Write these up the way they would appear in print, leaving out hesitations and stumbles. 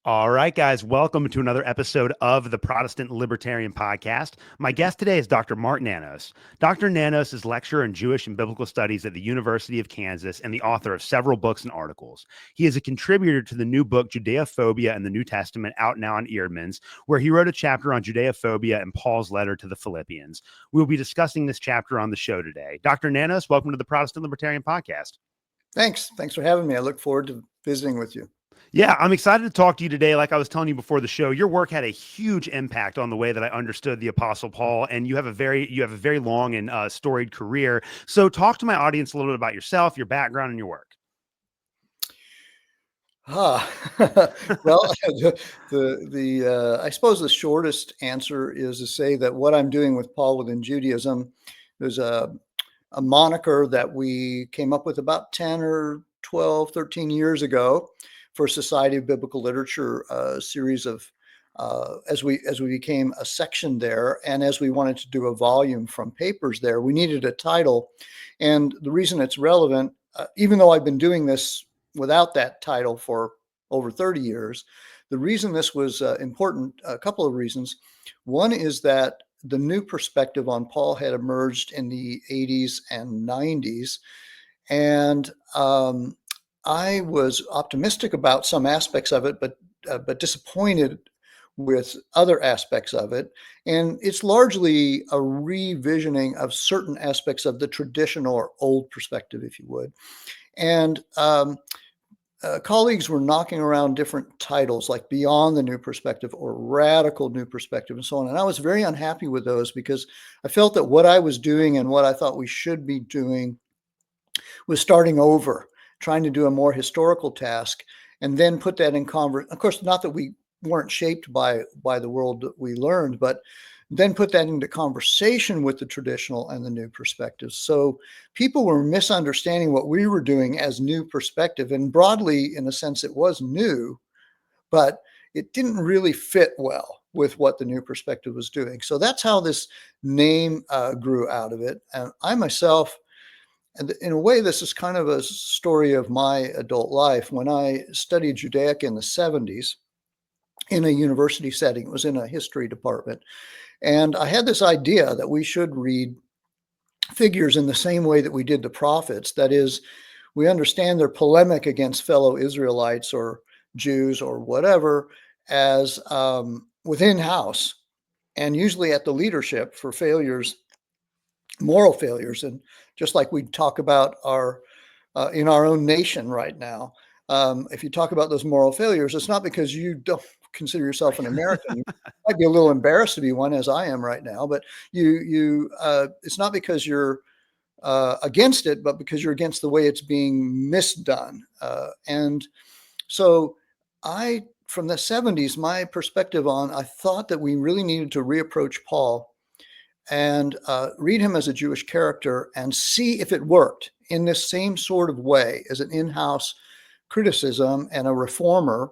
All right, guys, welcome to another episode of the Protestant Libertarian Podcast. My guest today is Dr. Mark Nanos. Dr. Nanos is lecturer in Jewish and Biblical Studies at the University of Kansas and the author of several books and articles. He is a contributor to the new book, Judeophobia and the New Testament, out now on Eerdmans, where he wrote a chapter on Judeophobia and Paul's letter to the Philippians. We'll be discussing this chapter on the show today. Dr. Nanos, welcome to the Protestant Libertarian Podcast. Thanks for having me. I look forward to visiting with you. Yeah, I'm excited to talk to you today. Like I was telling you before the show, your work had a huge impact on the way that I understood the Apostle Paul, and you have a very long and storied career. So, talk to my audience a little bit about yourself, your background, and your work. Well, I suppose the shortest answer is to say that what I'm doing with Paul Within Judaism is a moniker that we came up with about 10 or 12, 13 years ago for Society of Biblical Literature, a series of as we became a section there, and as we wanted to do a volume from papers there, we needed a title. And the reason it's relevant, even though I've been doing this without that title for over 30 years, the reason this was important, a couple of reasons. One is that the new perspective on Paul had emerged in the 80s and 90s. And I was optimistic about some aspects of it, but disappointed with other aspects of it. And it's largely a revisioning of certain aspects of the traditional or old perspective, if you would. And colleagues were knocking around different titles like Beyond the New Perspective or Radical New Perspective and so on. And I was very unhappy with those because I felt that what I was doing and what I thought we should be doing was starting over, trying to do a more historical task, and then put that in conversation. Of course, not that we weren't shaped by the world that we learned, but then put that into conversation with the traditional and the new perspectives. So people were misunderstanding what we were doing as new perspective. And broadly, in a sense, it was new, but it didn't really fit well with what the new perspective was doing. So that's how this name grew out of it. And I myself, and in a way, this is kind of a story of my adult life. When I studied Judaic in the 70s in a university setting, it was in a history department. And I had this idea that we should read figures in the same way that we did the prophets. That is, we understand their polemic against fellow Israelites or Jews or whatever as within house, and usually at the leadership for failures, moral failures. And just like we talk about our in our own nation right now, if you talk about those moral failures, it's not because you don't consider yourself an American. You might be a little embarrassed to be one, as I am right now, but it's not because you're against it, but because you're against the way it's being misdone. And so from the 70s, my perspective I thought that we really needed to reapproach Paul and read him as a Jewish character and see if it worked in this same sort of way as an in-house criticism and a reformer,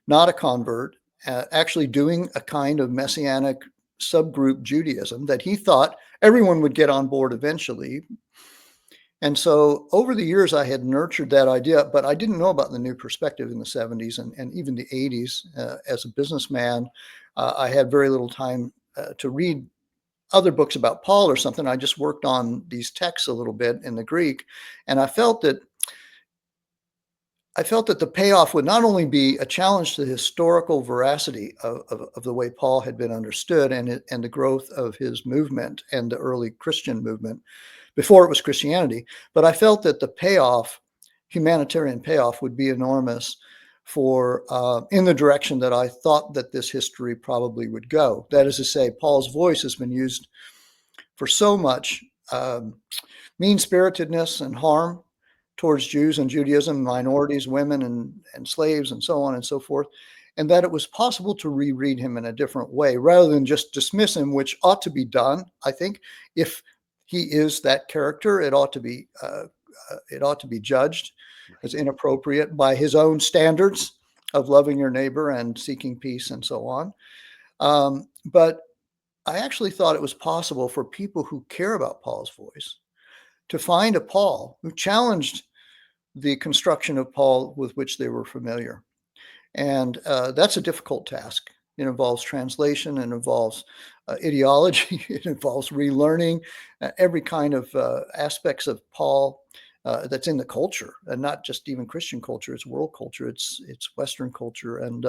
not a convert, actually doing a kind of messianic subgroup Judaism that he thought everyone would get on board eventually. And so over the years, I had nurtured that idea, but I didn't know about the new perspective in the 70s and even the 80s. As a businessman, I had very little time to read other books about Paul or something. I just worked on these texts a little bit in the Greek, and I felt that the payoff would not only be a challenge to the historical veracity of the way Paul had been understood and the growth of his movement and the early Christian movement before it was Christianity, but I felt that the payoff, humanitarian payoff, would be enormous for in the direction that I thought that this history probably would go. That is to say, Paul's voice has been used for so much mean-spiritedness and harm towards Jews and Judaism, minorities, women, and slaves, and so on and so forth, and that it was possible to reread him in a different way rather than just dismiss him, which ought to be done. I think if he is that character, it ought to be judged as inappropriate by his own standards of loving your neighbor and seeking peace and so on. But I actually thought it was possible for people who care about Paul's voice to find a Paul who challenged the construction of Paul with which they were familiar. And that's a difficult task. It involves translation, it involves ideology, it involves relearning every kind of aspects of Paul that's in the culture, and not just even Christian culture. It's world culture. It's Western culture, and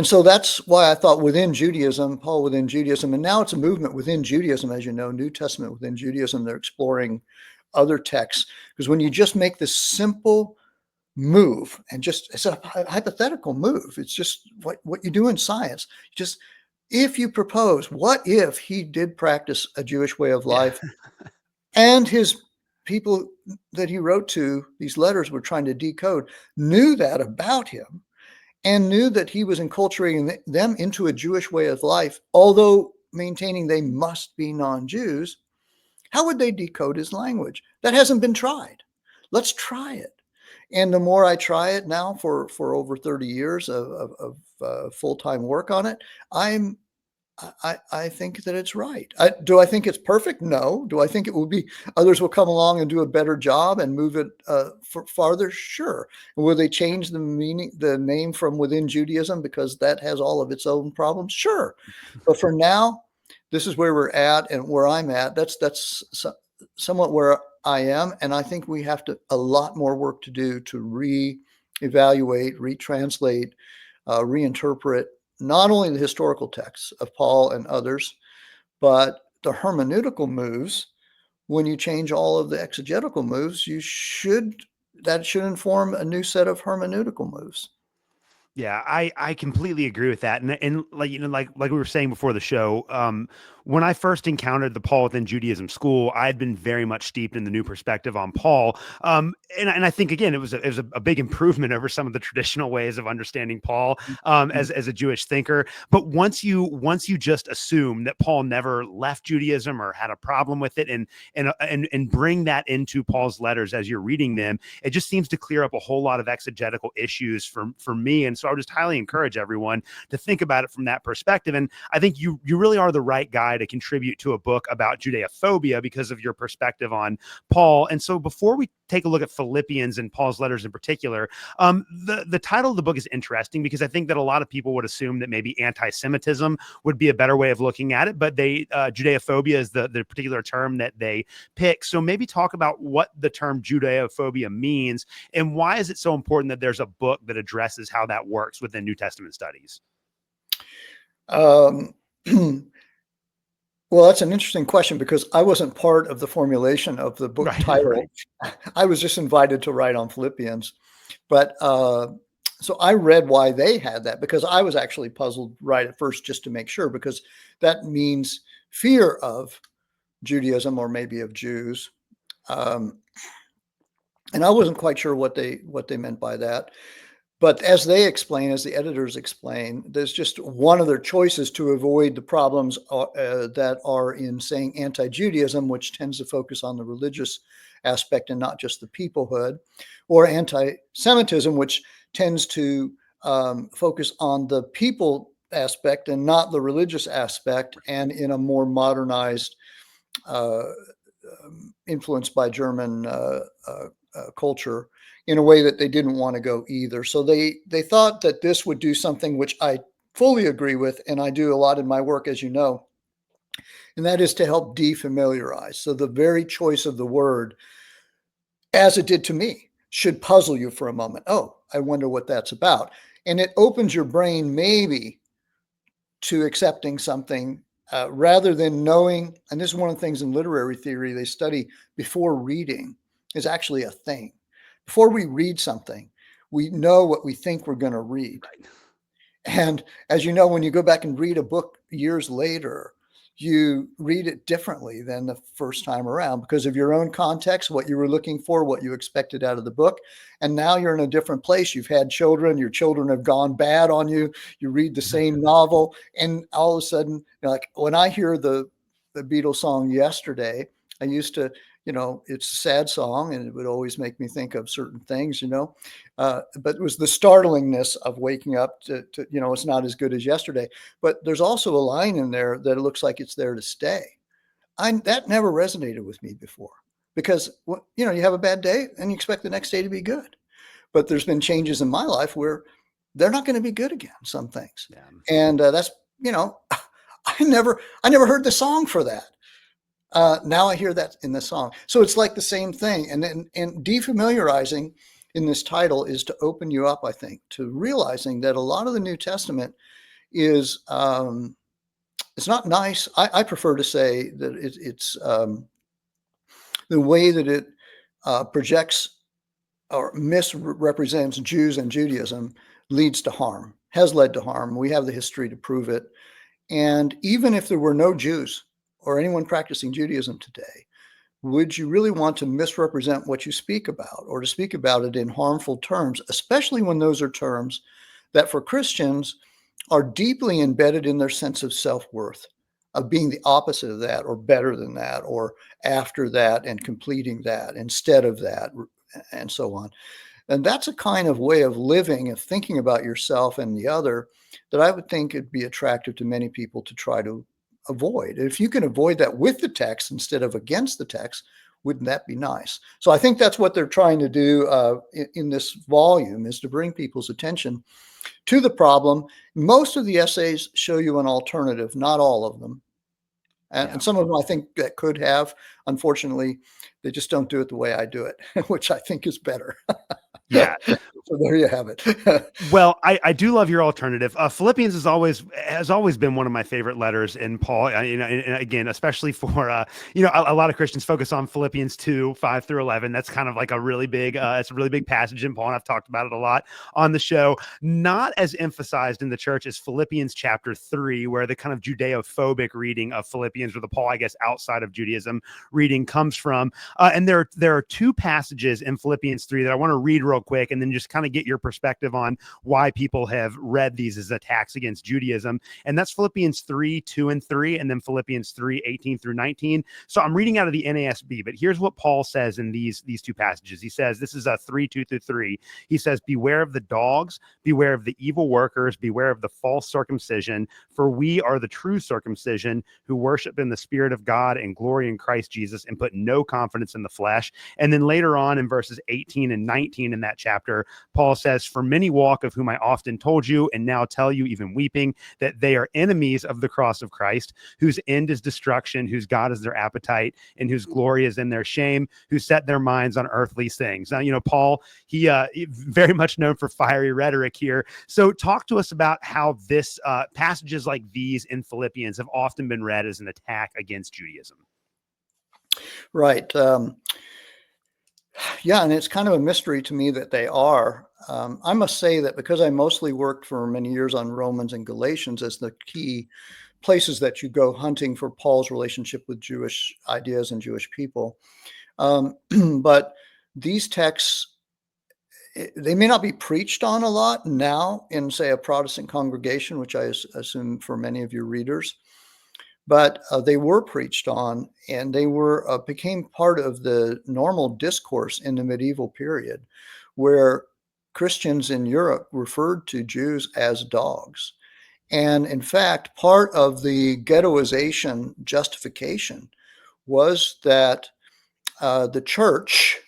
so that's why I thought within Judaism, Paul within Judaism, and now it's a movement within Judaism, as you know, New Testament within Judaism. They're exploring other texts, because when you just make this simple move, and just it's a hypothetical move, it's just what you do in science. Just if you propose, what if he did practice a Jewish way of life, and his people that he wrote to, these letters were trying to decode, knew that about him, and knew that he was enculturating them into a Jewish way of life, although maintaining they must be non-Jews. How would they decode his language? That hasn't been tried. Let's try it. And the more I try it now for over 30 years of full-time work on it, I think that it's right. Do I think it's perfect? No. Do I think it will be, others will come along and do a better job and move it farther? Sure. Will they change the meaning, the name from Within Judaism, because that has all of its own problems? Sure. But for now, this is where we're at, and where I'm at. That's somewhat where I am. And I think we have a lot more work to do to reevaluate, retranslate, reinterpret not only the historical texts of Paul and others, but the hermeneutical moves. When you change all of the exegetical moves, that should inform a new set of hermeneutical moves. Yeah, I completely agree with that. And like, like we were saying before the show, when I first encountered the Paul Within Judaism school, I had been very much steeped in the new perspective on Paul. And I think, again, it was a big improvement over some of the traditional ways of understanding Paul as a Jewish thinker. But once you just assume that Paul never left Judaism or had a problem with it, and bring that into Paul's letters as you're reading them, it just seems to clear up a whole lot of exegetical issues for me. And so I would just highly encourage everyone to think about it from that perspective. And I think you really are the right guy to contribute to a book about Judeophobia because of your perspective on Paul. And so before we take a look at Philippians and Paul's letters in particular, the title of the book is interesting, because I think that a lot of people would assume that maybe anti-Semitism would be a better way of looking at it, but Judeophobia is the particular term that they pick. So maybe talk about what the term Judeophobia means, and why is it so important that there's a book that addresses how that works within New Testament studies? Well, that's an interesting question, because I wasn't part of the formulation of the book title. Right. I was just invited to write on Philippians. But so I read why they had that, because I was actually puzzled right at first, just to make sure, because that means fear of Judaism, or maybe of Jews. And I wasn't quite sure what they meant by that. But as they explain, as the editors explain, there's just one of their choices to avoid the problems that are in saying anti-Judaism, which tends to focus on the religious aspect and not just the peoplehood, or anti-Semitism, which tends to focus on the people aspect and not the religious aspect, and in a more modernized, influenced by German culture, in a way that they didn't want to go either. So they thought that this would do something which I fully agree with, and I do a lot in my work, as you know, and that is to help defamiliarize. So the very choice of the word, as it did to me, should puzzle you for a moment. Oh, I wonder what that's about. And it opens your brain maybe to accepting something, rather than knowing. And this is one of the things in literary theory they study before reading, is actually a thing. Before we read something, we know what we think we're going to read. Right. And as you know, when you go back and read a book years later, you read it differently than the first time around, because of your own context, what you were looking for, what you expected out of the book. And now you're in a different place. You've had children, your children have gone bad on you. You read the same novel, and all of a sudden, like when I hear the Beatles song Yesterday, I used to, it's a sad song, and it would always make me think of certain things, but it was the startlingness of waking up to it's not as good as yesterday. But there's also a line in there that it looks like it's there to stay. That never resonated with me before, because you have a bad day and you expect the next day to be good. but there's been changes in my life where they're not going to be good again, some things. Yeah. And that's, I never heard the song for that. Now I hear that in the song. So it's like the same thing. And defamiliarizing in this title is to open you up, I think, to realizing that a lot of the New Testament is, it's not nice. I prefer to say that it's the way that it projects or misrepresents Jews and Judaism leads to harm, has led to harm. We have the history to prove it. And even if there were no Jews or anyone practicing Judaism today, would you really want to misrepresent what you speak about or to speak about it in harmful terms, especially when those are terms that for Christians are deeply embedded in their sense of self-worth, of being the opposite of that or better than that or after that and completing that instead of that and so on. And that's a kind of way of living and thinking about yourself and the other that I would think it'd be attractive to many people to try to avoid. If you can avoid that with the text instead of against the text, wouldn't that be nice? So I think that's what they're trying to do in this volume, is to bring people's attention to the problem. Most of the essays show you an alternative, not all of them. And some of them I think that could have. Unfortunately, they just don't do it the way I do it, which I think is better. Yeah. So there you have it. Well, I do love your alternative. Philippians has always been one of my favorite letters in Paul. And again, especially for a lot of Christians focus on Philippians 2:5-11. That's kind of like a really big, it's a really big passage in Paul, and I've talked about it a lot on the show. Not as emphasized in the church as Philippians chapter 3, where the kind of Judeophobic reading of Philippians, or the Paul, I guess, outside of Judaism reading comes from. And there are two passages in Philippians 3 that I want to read real quick, and then just kind of get your perspective on why people have read these as attacks against Judaism. And that's Philippians 3:2-3, and then Philippians 3:18-19. So I'm reading out of the NASB, but here's what Paul says in these two passages. He says, this is 3:2-3. He says, beware of the dogs, beware of the evil workers, beware of the false circumcision, for we are the true circumcision who worship in the Spirit of God and glory in Christ Jesus and put no confidence in the flesh. And then later on in verses 18 and 19 in that chapter, Paul says, for many walk, of whom I often told you and now tell you, even weeping, that they are enemies of the cross of Christ, whose end is destruction, whose God is their appetite, and whose glory is in their shame, who set their minds on earthly things. Now, Paul, he very much known for fiery rhetoric here. So talk to us about how this passages like these in Philippians have often been read as an attack against Judaism. Right. Yeah, and it's kind of a mystery to me that they are. I must say that because I mostly worked for many years on Romans and Galatians as the key places that you go hunting for Paul's relationship with Jewish ideas and Jewish people. But these texts, they may not be preached on a lot now in, say, a Protestant congregation, which I assume for many of your readers. But they were preached on, and they were became part of the normal discourse in the medieval period, where Christians in Europe referred to Jews as dogs. And in fact, part of the ghettoization justification was that the church,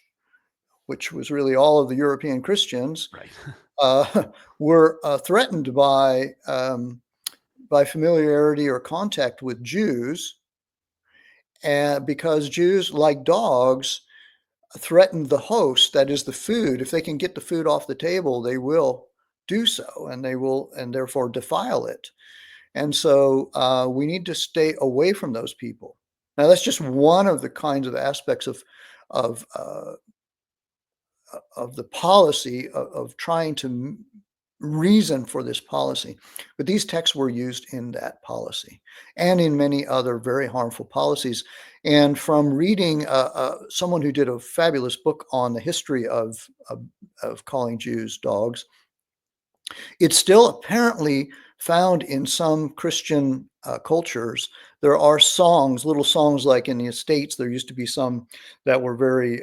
which was really all of the European Christians, right. were threatened by familiarity or contact with Jews, and because Jews, like dogs, threatened the host, that is the food. If they can get the food off the table, they will do so, and they will, and therefore defile it. And so we need to stay away from those people. Now, that's just one of the kinds of aspects of the policy of trying to reason for this policy. But these texts were used in that policy and in many other very harmful policies. And from reading someone who did a fabulous book on the history of calling Jews dogs, it's still apparently found in some Christian cultures. There are songs, little songs, like in the States, there used to be some that were very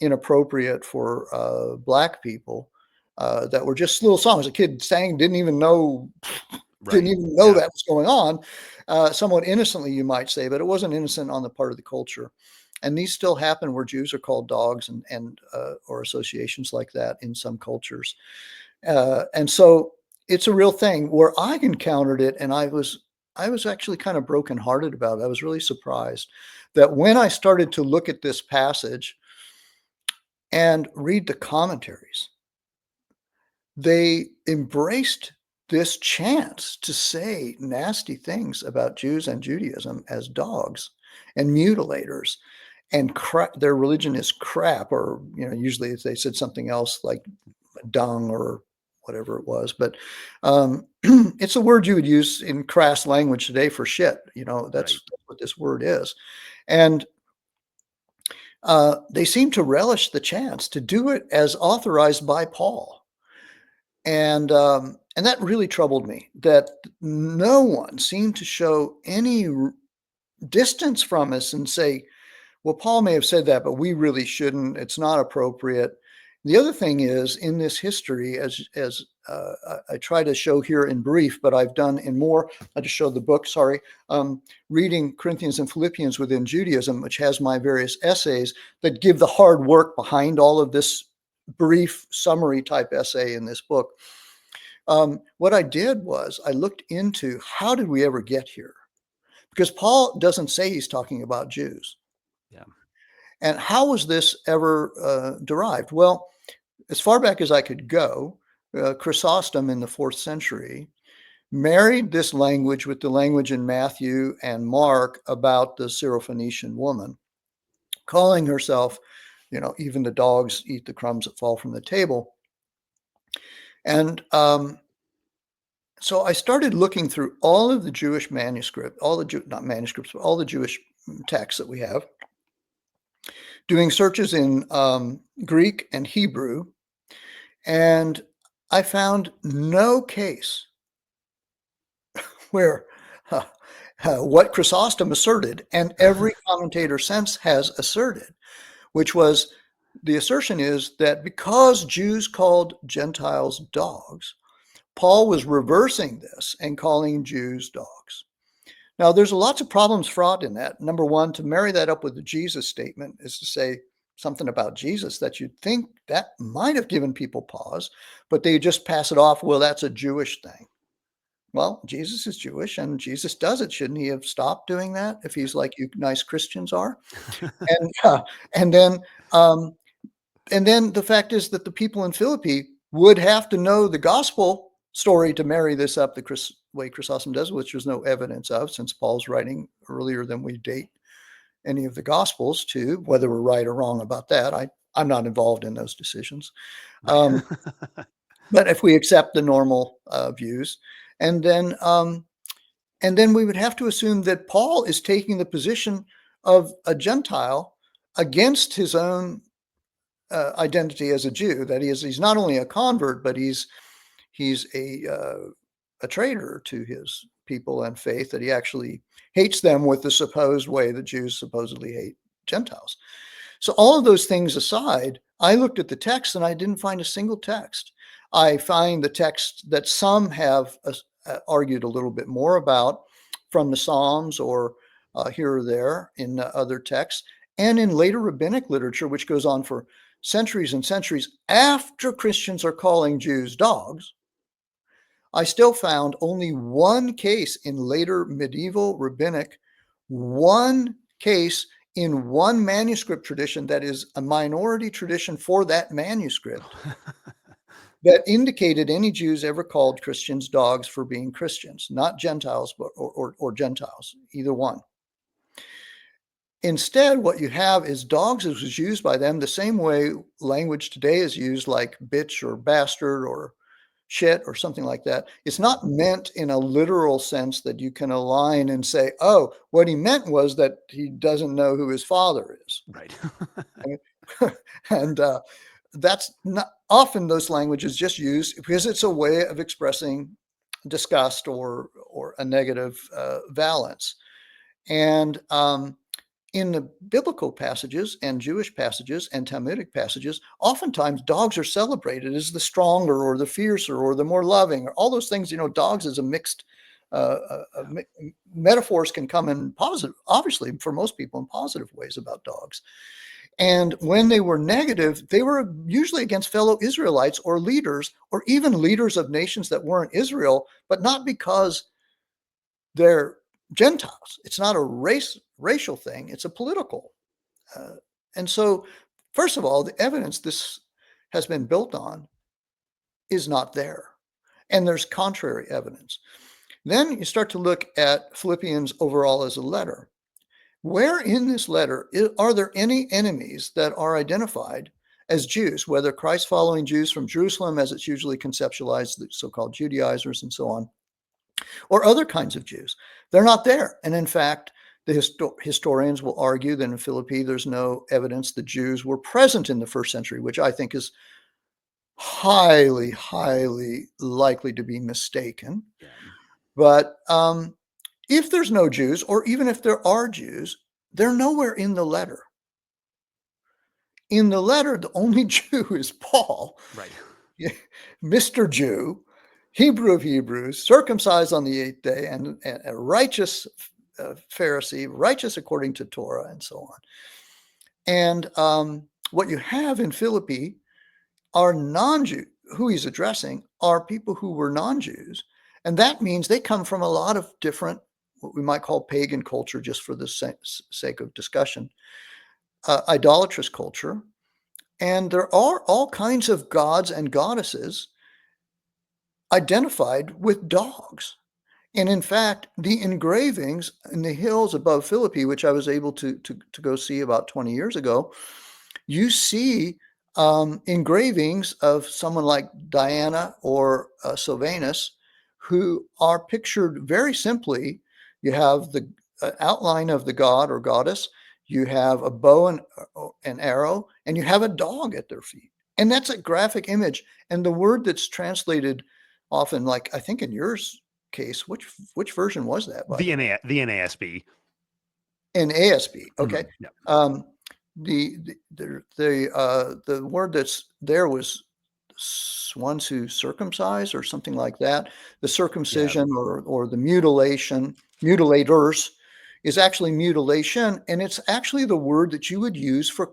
inappropriate for Black people. That were just little songs. A kid sang, didn't even know that was going on. Somewhat innocently, you might say, but it wasn't innocent on the part of the culture. And these still happen where Jews are called dogs and or associations like that in some cultures. And so it's a real thing. Where I encountered it, and I was actually kind of brokenhearted about it. I was really surprised that when I started to look at this passage and read the commentaries, they embraced this chance to say nasty things about Jews and Judaism as dogs and mutilators, and their religion is crap, or usually if they said something else like dung or whatever it was, but it's a word you would use in crass language today for shit. That's what this word is. And they seem to relish the chance to do it as authorized by Paul. And that really troubled me, that no one seemed to show any distance from us and say, well, Paul may have said that, but we really shouldn't. It's not appropriate. The other thing is, in this history, as I try to show here in brief, but I've done in more, I just showed the book, sorry, reading Corinthians and Philippians Within Judaism, which has my various essays that give the hard work behind all of this brief summary type essay in this book. What I did was I looked into, how did we ever get here? Because Paul doesn't say he's talking about Jews. Yeah. And how was this ever derived? Well, as far back as I could go, Chrysostom in the 4th century married this language with the language in Matthew and Mark about the Syrophoenician woman, calling herself, even the dogs eat the crumbs that fall from the table. And so I started looking through all of the Jewish manuscripts, not manuscripts, but all the Jewish texts that we have, doing searches in Greek and Hebrew, and I found no case where what Chrysostom asserted, and every commentator since has asserted, which was, the assertion is that because Jews called Gentiles dogs, Paul was reversing this and calling Jews dogs. Now, there's lots of problems fraught in that. Number one, to marry that up with the Jesus statement is to say something about Jesus that you'd think that might have given people pause, but they just pass it off, well, that's a Jewish thing. Well, Jesus is Jewish and Jesus does it. Shouldn't he have stopped doing that if he's like you nice Christians are? And then the fact is that the people in Philippi would have to know the gospel story to marry this up the way Chrysostom does, which there's no evidence of, since Paul's writing earlier than we date any of the gospels to. Whether we're right or wrong about that, I'm not involved in those decisions. But if we accept the normal views, and then we would have to assume that Paul is taking the position of a Gentile against his own identity as a Jew. That he's not only a convert, but he's a traitor to his people and faith, that he actually hates them with the supposed way the Jews supposedly hate Gentiles. So all of those things aside, I looked at the text and I didn't find a single text. I find the text that some have argued a little bit more about from the Psalms or here or there in other texts, and in later rabbinic literature, which goes on for centuries and centuries after Christians are calling Jews dogs. I still found only one case in later medieval rabbinic, one case in one manuscript tradition that is a minority tradition for that manuscript that indicated any Jews ever called Christians dogs for being Christians, not Gentiles, but or Gentiles, either one. Instead, what you have is dogs as was used by them the same way language today is used, like bitch or bastard or shit or something like that. It's not meant in a literal sense that you can align and say, oh, what he meant was that he doesn't know who his father is. Right. And that's not often, those languages just used because it's a way of expressing disgust or a negative valence. And in the biblical passages and Jewish passages and Talmudic passages, oftentimes dogs are celebrated as the stronger or the fiercer or the more loving or all those things. Dogs is a mixed Metaphors can come in positive, obviously, for most people in positive ways about dogs. And when they were negative, they were usually against fellow Israelites or leaders, or even leaders of nations that weren't Israel, but not because they're Gentiles. It's not a racial thing. It's a political. And so, first of all, the evidence this has been built on is not there. And there's contrary evidence. Then you start to look at Philippians overall as a letter. Where in this letter are there any enemies that are identified as Jews, whether Christ-following Jews from Jerusalem, as it's usually conceptualized, the so-called Judaizers and so on, or other kinds of Jews? They're not there. And in fact, the historians will argue that in Philippi, there's no evidence that Jews were present in the first century, which I think is highly, highly likely to be mistaken. Yeah. But if there's no Jews, or even if there are Jews, they're nowhere in the letter. In the letter, the only Jew is Paul, Right. Mr. Jew, Hebrew of Hebrews, circumcised on the 8th day, and a righteous Pharisee, righteous according to Torah, and so on. And what you have in Philippi are non-Jews. Who he's addressing are people who were non-Jews. And that means they come from a lot of different, what we might call pagan culture, just for the sake of discussion, idolatrous culture. And there are all kinds of gods and goddesses identified with dogs. And in fact, the engravings in the hills above Philippi, which I was able to go see about 20 years ago, you see engravings of someone like Diana or Sylvanus, who are pictured very simply. You have the outline of the god or goddess, you have a bow and an arrow, and you have a dog at their feet. And that's a graphic image. And the word that's translated often, like I think in yours case, which version was that? The NASB. NASB. Okay. Mm-hmm. The word that's there was ones who circumcise or something like that. The circumcision or the mutilators is actually mutilation, and it's actually the word that you would use for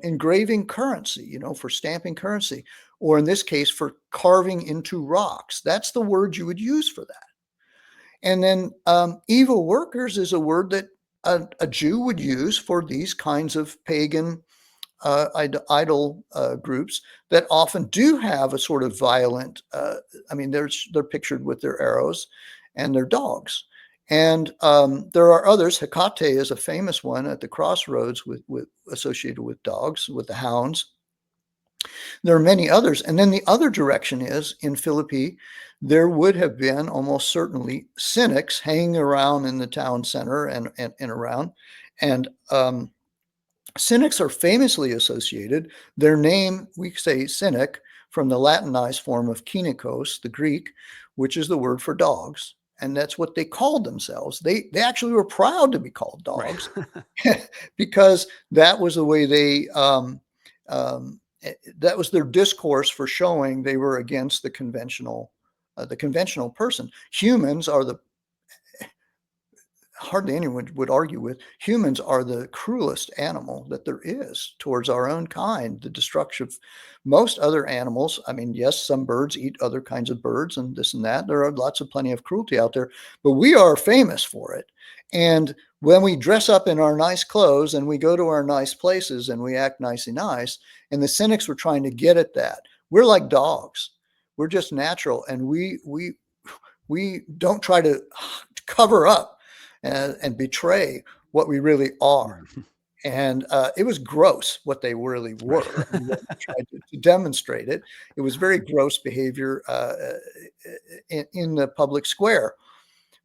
engraving currency, for stamping currency, or in this case for carving into rocks. That's the word you would use for that. And then evil workers is a word that a Jew would use for these kinds of pagan idol groups that often do have a sort of violent, they're pictured with their arrows and their dogs. And there are others. Hecate is a famous one at the crossroads with associated with dogs, with the hounds. There are many others. And then the other direction is in Philippi, there would have been almost certainly cynics hanging around in the town center and around. And cynics are famously associated. Their name, we say cynic, from the Latinized form of kynikos, the Greek, which is the word for dogs. And that's what they called themselves. They actually were proud to be called dogs, right. Because that was the way they, that was their discourse for showing they were against the conventional person. Humans are hardly anyone would argue with, humans are the cruelest animal that there is towards our own kind, the destruction of most other animals. I mean, yes, some birds eat other kinds of birds and this and that. There are plenty of cruelty out there, but we are famous for it. And when we dress up in our nice clothes and we go to our nice places and we act nice, and the cynics were trying to get at that. We're like dogs. We're just natural. And we don't try to cover up and betray what we really are. And it was gross what they really were. And they tried to demonstrate it. It was very gross behavior in the public square.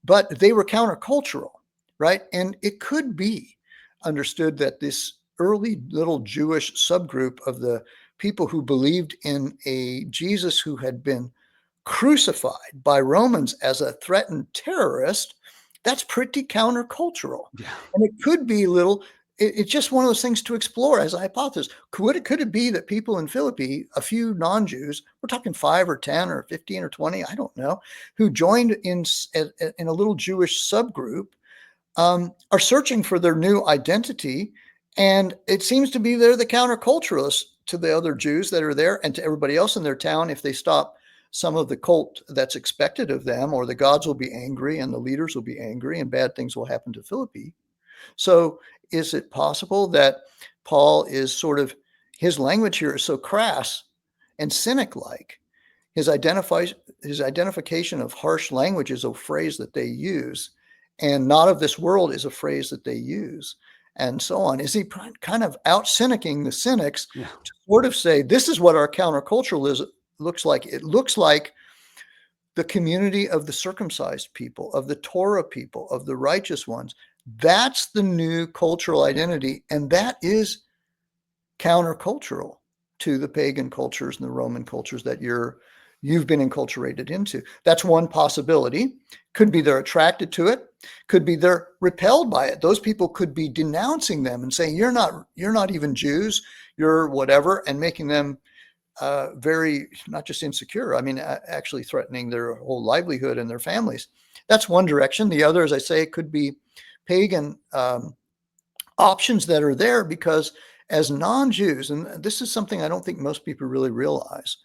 But they were countercultural, right? And it could be understood that this early little Jewish subgroup of the people who believed in a Jesus who had been crucified by Romans as a threatened terrorist, that's pretty countercultural. Yeah. And it could be it's just one of those things to explore as a hypothesis. Could it be that people in Philippi, a few non-Jews, we're talking 5 or 10 or 15 or 20, I don't know, who joined in a little Jewish subgroup, are searching for their new identity. And it seems to be they're the counterculturalists to the other Jews that are there and to everybody else in their town. If they stop some of the cult that's expected of them, or the gods will be angry and the leaders will be angry and bad things will happen to Philippi. So is it possible that Paul is his language here is so crass and cynic-like? His identification of harsh language is a phrase that they use, and not of this world is a phrase that they use, and so on. Is he kind of out-cynicking the cynics to sort of say, this is what our counterculturalism looks like? It looks like the community of the circumcised people, of the Torah people, of the righteous ones. That's the new cultural identity, and that is countercultural to the pagan cultures and the Roman cultures that you've been enculturated into. That's one possibility. Could be they're attracted to it. Could be they're repelled by it. Those people could be denouncing them and saying, you're not even Jews, you're whatever, and making them very, not just insecure, actually threatening their whole livelihood and their families. That's one direction. The other, as I say, could be pagan options that are there, because as non-Jews, and this is something I don't think most people really realize,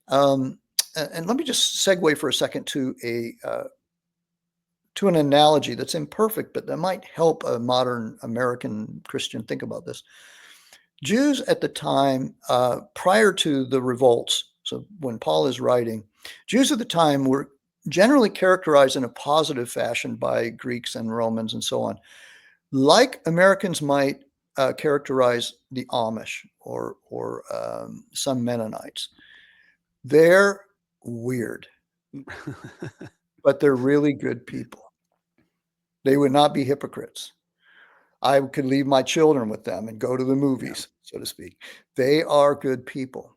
and let me just segue for a second to an analogy that's imperfect, but that might help a modern American Christian think about this. Jews at the time, prior to the revolts, so when Paul is writing, Jews at the time were generally characterized in a positive fashion by Greeks and Romans and so on, like Americans might characterize the Amish or some Mennonites. They're weird, but they're really good people. They would not be hypocrites. I could leave my children with them and go to the movies, so to speak. They are good people.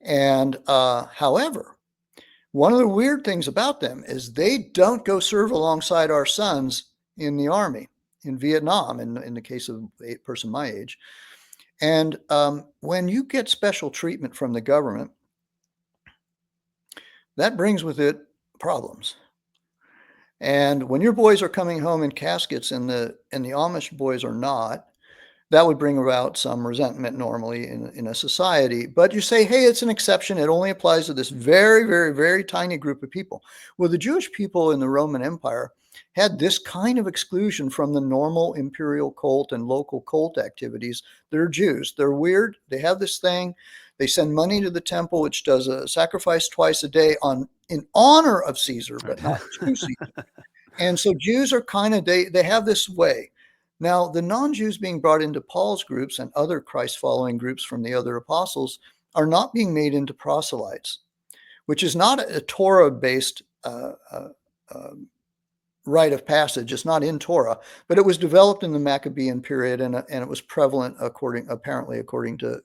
And however, one of the weird things about them is they don't go serve alongside our sons in the army, in Vietnam, in the case of a person my age. And when you get special treatment from the government, that brings with it problems. And when your boys are coming home in caskets and the Amish boys are not, that would bring about some resentment normally in a society. But you say, hey, it's an exception. It only applies to this very, very, very tiny group of people. Well, the Jewish people in the Roman Empire had this kind of exclusion from the normal imperial cult and local cult activities. They're Jews. They're weird. They have this thing. They send money to the temple, which does a sacrifice twice a day in honor of Caesar, but not to Caesar. And so Jews are they have this way. Now, the non-Jews being brought into Paul's groups and other Christ-following groups from the other apostles are not being made into proselytes, which is not a Torah-based rite of passage. It's not in Torah, but it was developed in the Maccabean period, and it was prevalent according to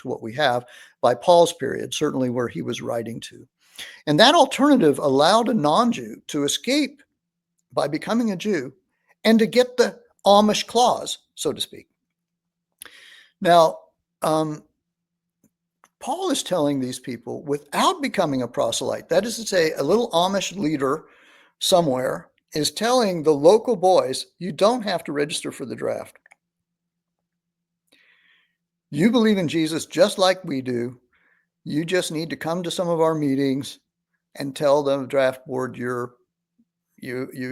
what we have by Paul's period, certainly where he was writing to. And that alternative allowed a non-Jew to escape by becoming a Jew and to get the Amish clause, so to speak. Now, Paul is telling these people, without becoming a proselyte, that is to say, a little Amish leader somewhere is telling the local boys, you don't have to register for the draft. You believe in Jesus just like we do. You just need to come to some of our meetings and tell the draft board you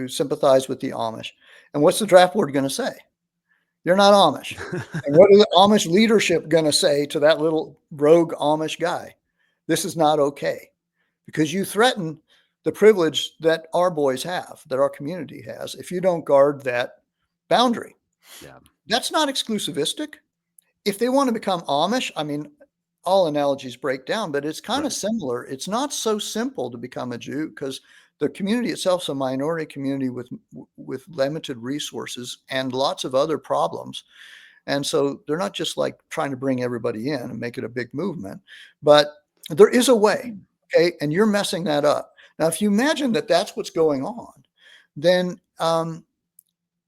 sympathize with the Amish. And what's the draft board going to say? You're not Amish. And what are the Amish leadership going to say to that little rogue Amish guy? This is not okay, because you threaten the privilege that our boys have, that our community has, if you don't guard that boundary. Yeah. That's not exclusivistic. If they want to become Amish, all analogies break down, but it's kind of similar. It's not so simple to become a Jew, because the community itself is a minority community with limited resources and lots of other problems. And so they're not just like trying to bring everybody in and make it a big movement, but there is a way. Okay. And you're messing that up. Now, if you imagine that that's what's going on, then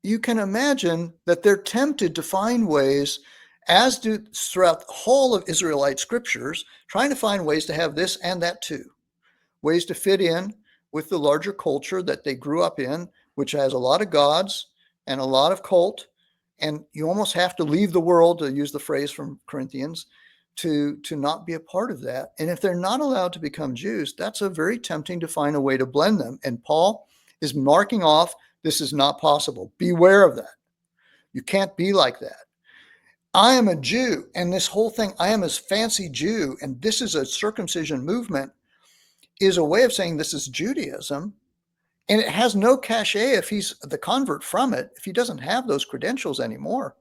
you can imagine that they're tempted to find ways, as do throughout the whole of Israelite scriptures, trying to find ways to have this and that too, ways to fit in with the larger culture that they grew up in, which has a lot of gods and a lot of cult. And you almost have to leave the world, to use the phrase from Corinthians, to not be a part of that. And if they're not allowed to become Jews, that's a very tempting to find a way to blend them. And Paul is marking off, this is not possible. Beware of that. You can't be like that. I am a Jew, and this whole thing, I am a fancy Jew, and this is a circumcision movement, is a way of saying this is Judaism. And it has no cachet if he's the convert from it, if he doesn't have those credentials anymore.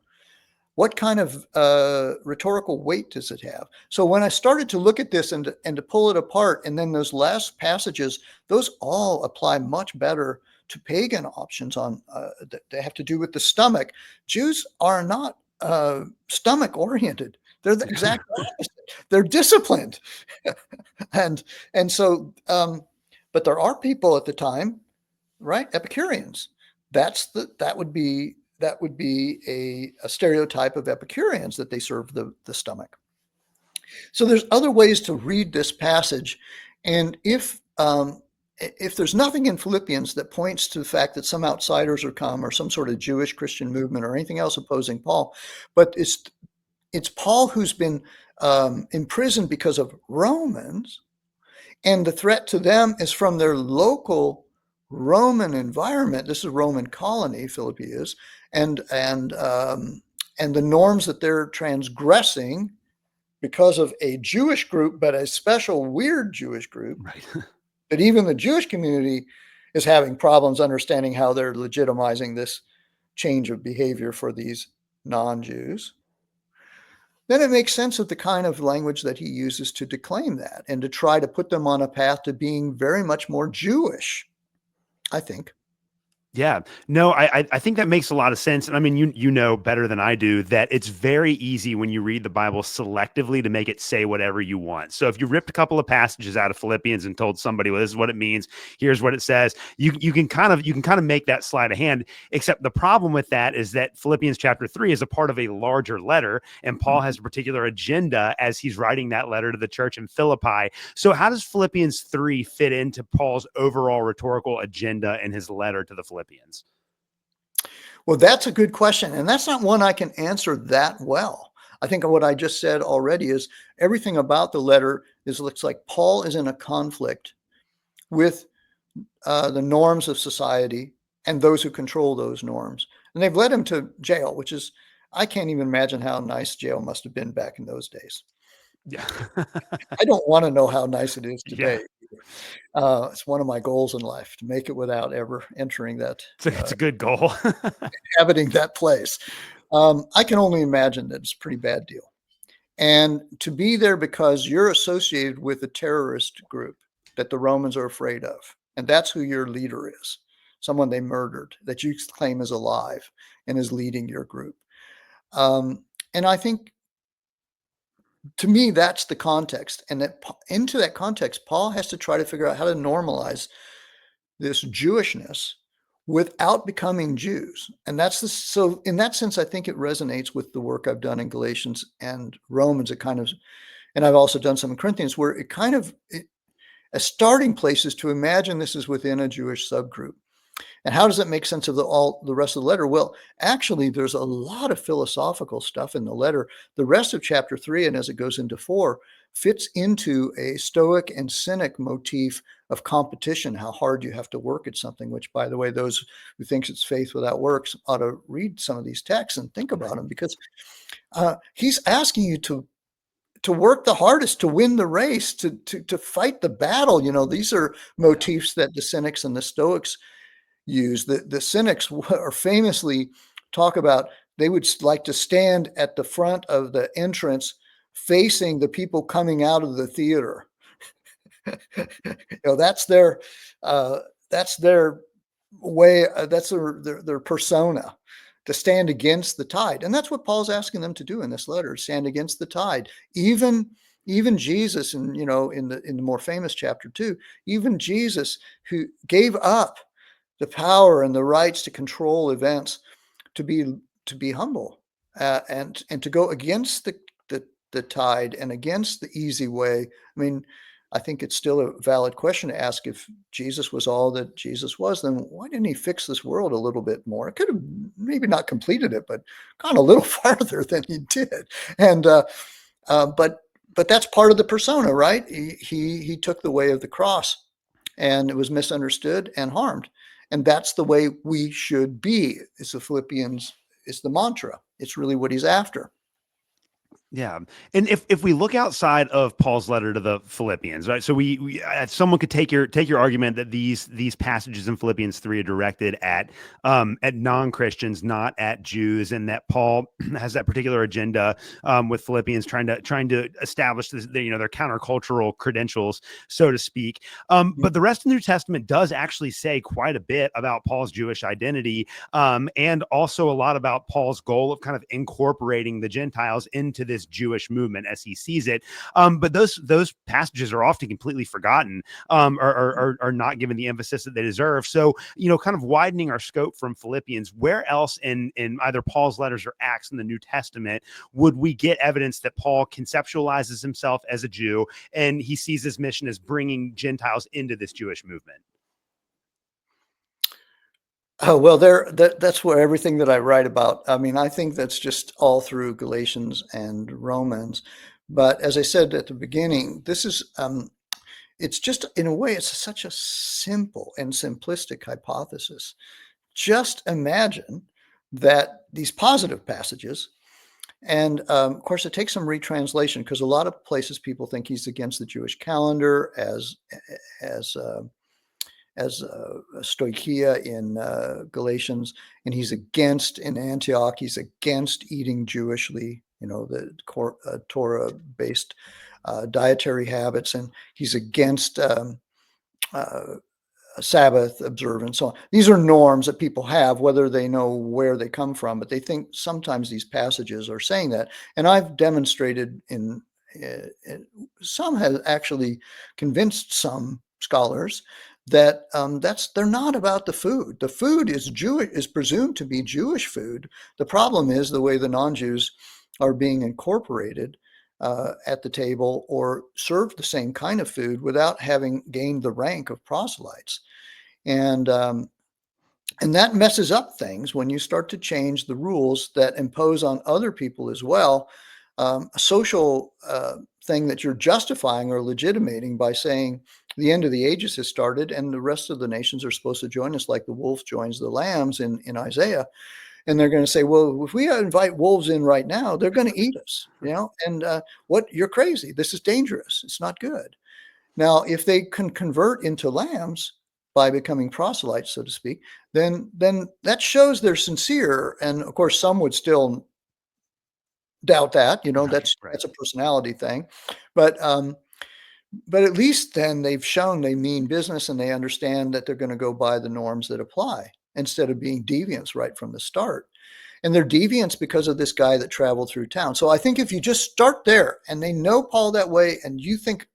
What kind of rhetorical weight does it have? So when I started to look at this and to pull it apart, and then those last passages, those all apply much better to pagan options on that they have to do with the stomach. Jews are not stomach oriented. They're the exact opposite. They're disciplined. and so, but there are people at the time, right? Epicureans. That would be a stereotype of Epicureans, that they serve the stomach. So there's other ways to read this passage. And if there's nothing in Philippians that points to the fact that some outsiders are come, or some sort of Jewish Christian movement, or anything else opposing Paul, but it's Paul who's been imprisoned because of Romans, and the threat to them is from their local Roman environment. This is a Roman colony, Philippi is, and the norms that they're transgressing because of a Jewish group, but a special weird Jewish group, Right. that even the Jewish community is having problems understanding how they're legitimizing this change of behavior for these non-Jews. Then it makes sense of the kind of language that he uses to declaim that, and to try to put them on a path to being very much more Jewish, I think. Yeah, no, I think that makes a lot of sense. And I mean, you know better than I do that it's very easy when you read the Bible selectively to make it say whatever you want. So if you ripped a couple of passages out of Philippians and told somebody, well, this is what it means, here's what it says, you can kind of make that sleight of hand. Except the problem with that is that Philippians chapter 3 is a part of a larger letter, and Paul has a particular agenda as he's writing that letter to the church in Philippi. So how does Philippians 3 fit into Paul's overall rhetorical agenda in his letter to the Philippians? Well, that's a good question. And that's not one I can answer that well. I think what I just said already is everything about the letter looks like Paul is in a conflict with the norms of society and those who control those norms. And they've led him to jail, which is, I can't even imagine how nice jail must have been back in those days. Yeah. I don't want to know how nice it is today. Yeah. It's one of my goals in life, to make it without ever entering that. It's a good goal. Inhabiting that place. I can only imagine that it's a pretty bad deal. And to be there because you're associated with a terrorist group that the Romans are afraid of. And that's who your leader is. Someone they murdered that you claim is alive and is leading your group. And I think, to me, that's the context. And that into that context, Paul has to try to figure out how to normalize this Jewishness without becoming Jews. And so in that sense, I think it resonates with the work I've done in Galatians and Romans. And I've also done some in Corinthians, where a starting place is to imagine this is within a Jewish subgroup. And how does that make sense of the rest of the letter? Well, actually, there's a lot of philosophical stuff in the letter. The rest of chapter 3, and as it goes into 4, fits into a Stoic and Cynic motif of competition, how hard you have to work at something, which, by the way, those who think it's faith without works ought to read some of these texts and think about them, because he's asking you to work the hardest, to win the race, to fight the battle. These are motifs that the Cynics and the Stoics use. The Cynics are famously talk about, they would like to stand at the front of the entrance facing the people coming out of the theater. That's their way, that's their persona, to stand against the tide. And that's what Paul's asking them to do in this letter, stand against the tide. Even Jesus, and in the more famous chapter 2, even Jesus, who gave up the power and the rights to control events to be humble, and to go against the tide and against the easy way. I mean, I think it's still a valid question to ask, if Jesus was all that Jesus was, then why didn't he fix this world a little bit more? It could have maybe not completed it, but gone a little farther than he did. And but that's part of the persona, right? He took the way of the cross, and it was misunderstood and harmed. And that's the way we should be. It's the Philippians, it's the mantra. It's really what he's after. Yeah. And if we look outside of Paul's letter to the Philippians, right? So someone could take your argument that these passages in Philippians 3 are directed at non-Christians, not at Jews, and that Paul has that particular agenda with Philippians trying to establish this, their countercultural credentials, so to speak. But the rest of the New Testament does actually say quite a bit about Paul's Jewish identity, and also a lot about Paul's goal of kind of incorporating the Gentiles into this Jewish movement as he sees it. But those passages are often completely forgotten, or are not given the emphasis that they deserve. So, kind of widening our scope from Philippians, where else in either Paul's letters or Acts in the New Testament would we get evidence that Paul conceptualizes himself as a Jew and he sees his mission as bringing Gentiles into this Jewish movement? Oh, well, that's where everything that I write about. I mean, I think that's just all through Galatians and Romans. But as I said at the beginning, this is, it's just, in a way, it's such a simple and simplistic hypothesis. Just imagine that these positive passages, and of course, it takes some retranslation, because a lot of places people think he's against the Jewish calendar as stoicheia in Galatians, and he's against, in Antioch, he's against eating Jewishly, the Torah-based dietary habits, and he's against Sabbath observance. So these are norms that people have, whether they know where they come from, but they think sometimes these passages are saying that. And I've demonstrated some have actually convinced some scholars that they're not about the food. The food is presumed to be Jewish food. The problem is the way the non-Jews are being incorporated at the table or served the same kind of food without having gained the rank of proselytes. And that messes up things when you start to change the rules that impose on other people as well. A social thing that you're justifying or legitimating by saying the end of the ages has started and the rest of the nations are supposed to join us, like the wolf joins the lambs in Isaiah. And they're going to say, well, if we invite wolves in right now, they're going to eat us, and you're crazy. This is dangerous. It's not good. Now, if they can convert into lambs by becoming proselytes, so to speak, then that shows they're sincere. And of course, some would still doubt that, that's a personality thing, but at least then they've shown they mean business and they understand that they're going to go by the norms that apply instead of being deviants right from the start. And they're deviants because of this guy that traveled through town. So I think if you just start there and they know Paul that way, and you think,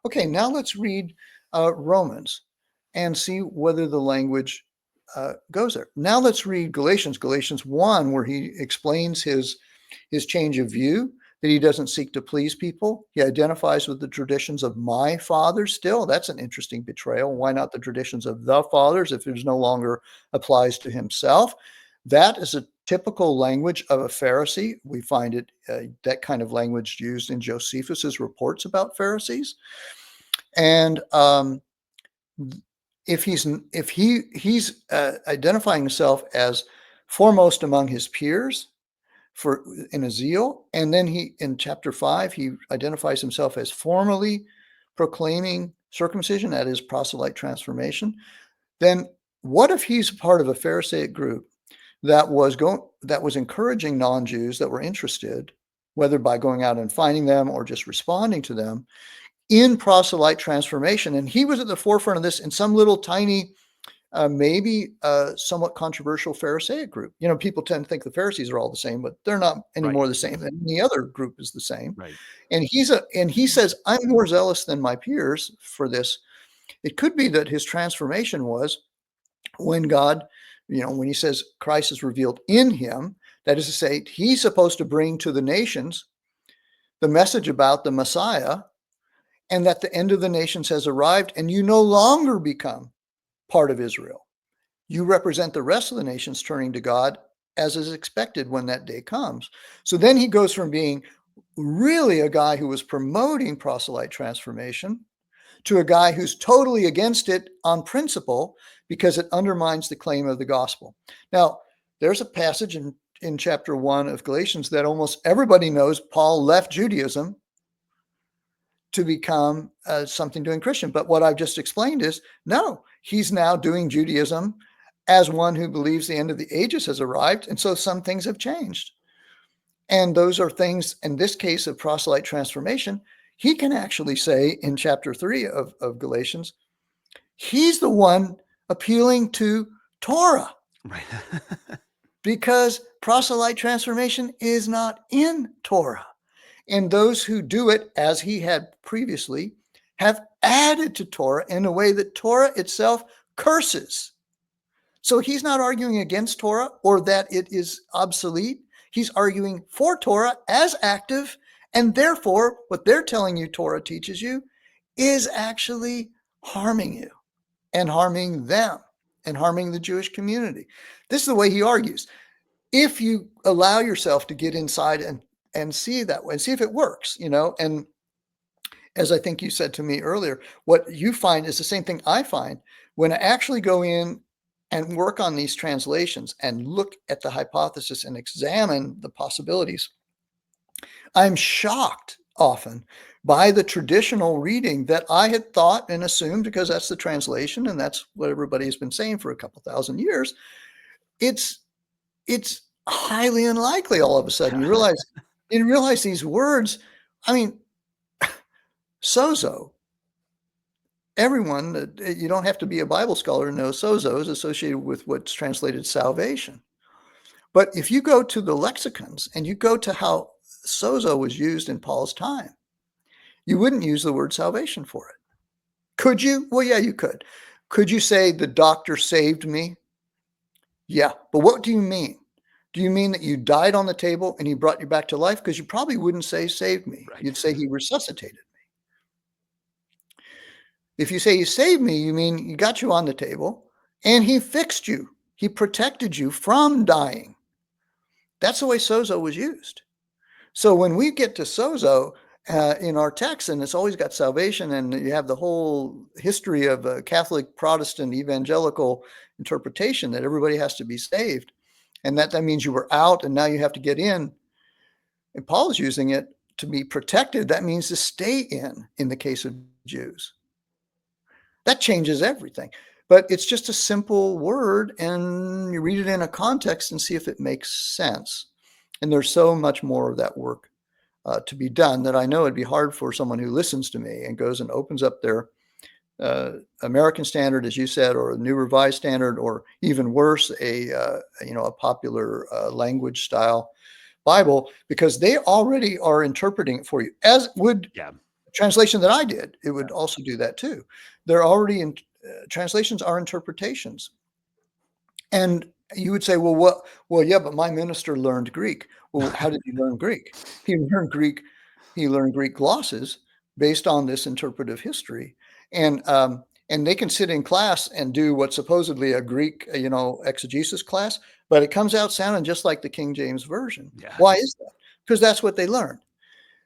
okay, now let's read Romans and see whether the language goes there. Now let's read Galatians 1, where he explains his change of view, that he doesn't seek to please people. He identifies with the traditions of my fathers still. That's an interesting betrayal. Why not the traditions of the fathers if it no longer applies to himself? That is a typical language of a Pharisee. We find it, that kind of language used in Josephus's reports about Pharisees. And if he's identifying himself as foremost among his peers, in a zeal, and then in chapter 5 he identifies himself as formally proclaiming circumcision, that is proselyte transformation, then what if he's part of a Pharisaic group that was encouraging non-Jews that were interested, whether by going out and finding them or just responding to them, in proselyte transformation, and he was at the forefront of this in some little tiny maybe somewhat controversial Pharisaic group. People tend to think the Pharisees are all the same, but they're not anymore the same. And the other group is the same. Right. And he says, I'm more zealous than my peers for this. It could be that his transformation was when God when he says Christ is revealed in him, that is to say, he's supposed to bring to the nations the message about the Messiah, and that the end of the nations has arrived, and you no longer become part of Israel. You represent the rest of the nations turning to God, as is expected when that day comes. So then he goes from being really a guy who was promoting proselyte transformation to a guy who's totally against it on principle because it undermines the claim of the gospel. Now, there's a passage in chapter 1 of Galatians that almost everybody knows. Paul left Judaism to become something doing Christian. But what I've just explained is, no, he's now doing Judaism as one who believes the end of the ages has arrived. And so some things have changed. And those are things, in this case of proselyte transformation, he can actually say in chapter 3 of Galatians, he's the one appealing to Torah. Right. Because proselyte transformation is not in Torah. And those who do it, as he had previously, have added to Torah in a way that Torah itself curses. So he's not arguing against Torah or that it is obsolete. He's arguing for Torah as active, and therefore what they're telling you Torah teaches you is actually harming you and harming them and harming the Jewish community. This is the way he argues. If you allow yourself to get inside and see that way, see if it works, and as I think you said to me earlier, what you find is the same thing I find when I actually go in and work on these translations and look at the hypothesis and examine the possibilities. I'm shocked often by the traditional reading that I had thought and assumed, because that's the translation and that's what everybody's been saying for a couple thousand years. It's highly unlikely all of a sudden. You realize these words, I mean, sozo. Everyone, you don't have to be a Bible scholar to know sozo is associated with what's translated salvation. But if you go to the lexicons and you go to how sozo was used in Paul's time, you wouldn't use the word salvation for it. Could you? Well, yeah, you could. Could you say the doctor saved me? Yeah, but what do you mean? Do you mean that you died on the table and he brought you back to life? Because you probably wouldn't say saved me. Right. You'd say he resuscitated me. If you say he saved me, you mean he got you on the table and he fixed you. He protected you from dying. That's the way sozo was used. So when we get to sozo in our text, and it's always got salvation, and you have the whole history of Catholic, Protestant, evangelical interpretation that everybody has to be saved. And that means you were out and now you have to get in. And Paul is using it to be protected. That means to stay in the case of Jews. That changes everything. But it's just a simple word, and you read it in a context and see if it makes sense. And there's so much more of that work to be done that I know it'd be hard for someone who listens to me and goes and opens up their American Standard, as you said, or a New Revised Standard, or even worse, a popular language style Bible, because they already are interpreting it for you, as would the translation that I did. It would also do that too. They're already in translations are interpretations, and you would say, well, yeah, but my minister learned Greek. Well, how did he learn Greek? He learned Greek glosses based on this interpretive history. And they can sit in class and do what's supposedly a Greek, exegesis class, but it comes out sounding just like the King James Version. Yeah. Why is that? Because that's what they learned.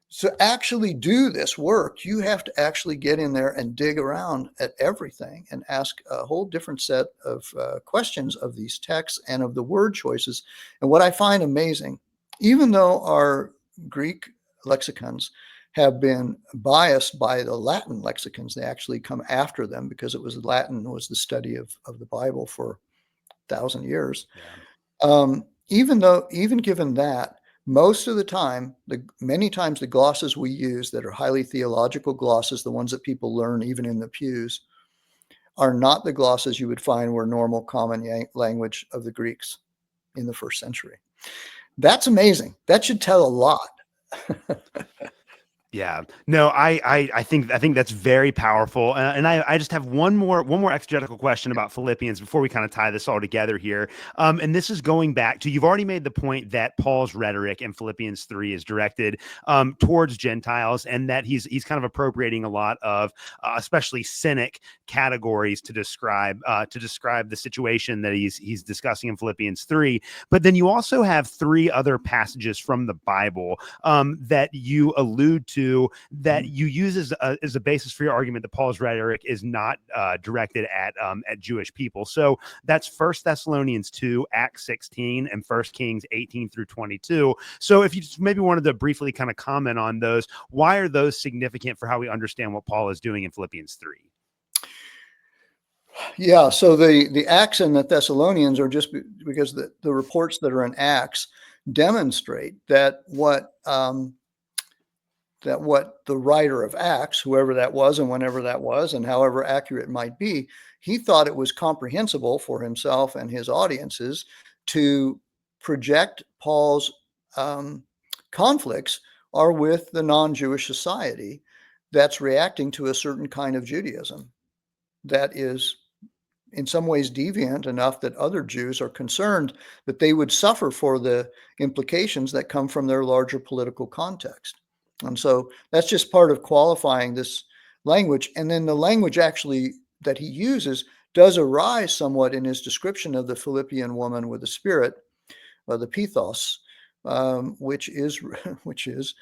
So actually do this work, you have to actually get in there and dig around at everything and ask a whole different set of questions of these texts and of the word choices. And what I find amazing, even though our Greek lexicons have been biased by the Latin lexicons, they actually come after them because Latin was the study of the Bible for 1,000 years. Yeah. Even given that, most of the time, many times the glosses we use that are highly theological glosses, the ones that people learn even in the pews, are not the glosses you would find were normal common language of the Greeks in the first century. That's amazing. That should tell a lot. Yeah, no, I think that's very powerful, and I just have one more exegetical question about Philippians before we kind of tie this all together here. And this is going back to, you've already made the point that Paul's rhetoric in Philippians 3 is directed towards Gentiles, and that he's kind of appropriating a lot of especially Cynic categories to describe the situation that he's discussing in Philippians 3. But then you also have three other passages from the Bible that you allude to, that you use as a basis for your argument that Paul's rhetoric is not directed at Jewish people. So that's 1 Thessalonians 2, Acts 16, and 1 Kings 18 through 22. So if you just maybe wanted to briefly kind of comment on those, why are those significant for how we understand what Paul is doing in Philippians 3? Yeah, so the Acts and the Thessalonians are just because the reports that are in Acts demonstrate that what the writer of Acts, whoever that was and whenever that was and however accurate it might be, he thought it was comprehensible for himself and his audiences to project Paul's conflicts are with the non-Jewish society that's reacting to a certain kind of Judaism that is in some ways deviant enough that other Jews are concerned that they would suffer for the implications that come from their larger political context. And so that's just part of qualifying this language. And then the language actually that he uses does arise somewhat in his description of the Philippian woman with the spirit, the pithos, which is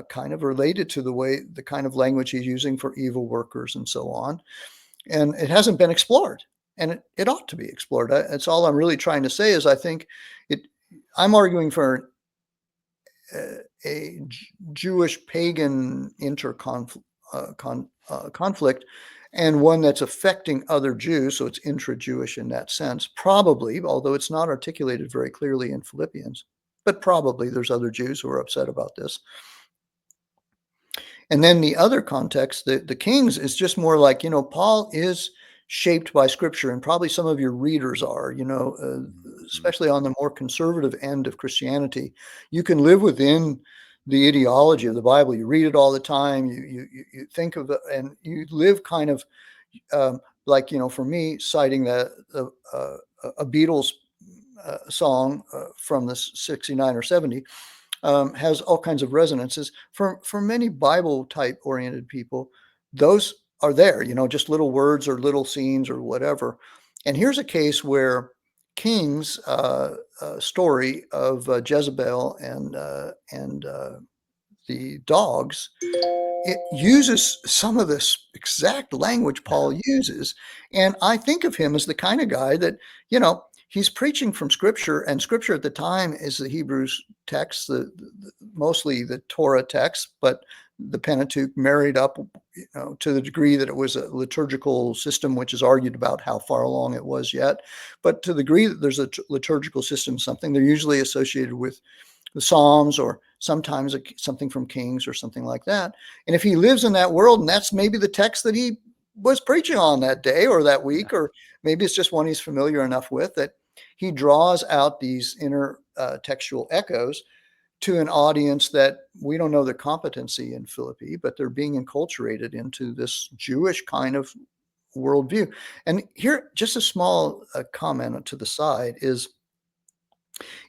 kind of related to the kind of language he's using for evil workers and so on. And it hasn't been explored, and it ought to be explored. That's all I'm really trying to say is I think I'm arguing for a Jewish pagan conflict, and one that's affecting other Jews. So it's intra-Jewish in that sense, probably, although it's not articulated very clearly in Philippians, but probably there's other Jews who are upset about this. And then the other context, the Kings, is just more like, Paul is shaped by Scripture, and probably some of your readers are, especially on the more conservative end of Christianity. You can live within the ideology of the Bible. You read it all the time. You think of it, and you live kind of like, for me, citing a Beatles song from the 69 or 70. Has all kinds of resonances. For many Bible type oriented people, those are there, just little words or little scenes or whatever. And here's a case where King's story of Jezebel and the dogs, it uses some of this exact language Paul uses. And I think of him as the kind of guy that, he's preaching from Scripture, and Scripture at the time is the Hebrews text, mostly the Torah text, but the Pentateuch married up, to the degree that it was a liturgical system, which is argued about how far along it was yet. But to the degree that there's a liturgical system, something, they're usually associated with the Psalms or sometimes something from Kings or something like that. And if he lives in that world, and that's maybe the text that he was preaching on that day or that week, or maybe it's just one he's familiar enough with, that he draws out these inner textual echoes to an audience that we don't know their competency in Philippi, but they're being enculturated into this Jewish kind of worldview. And here, just a small comment to the side is,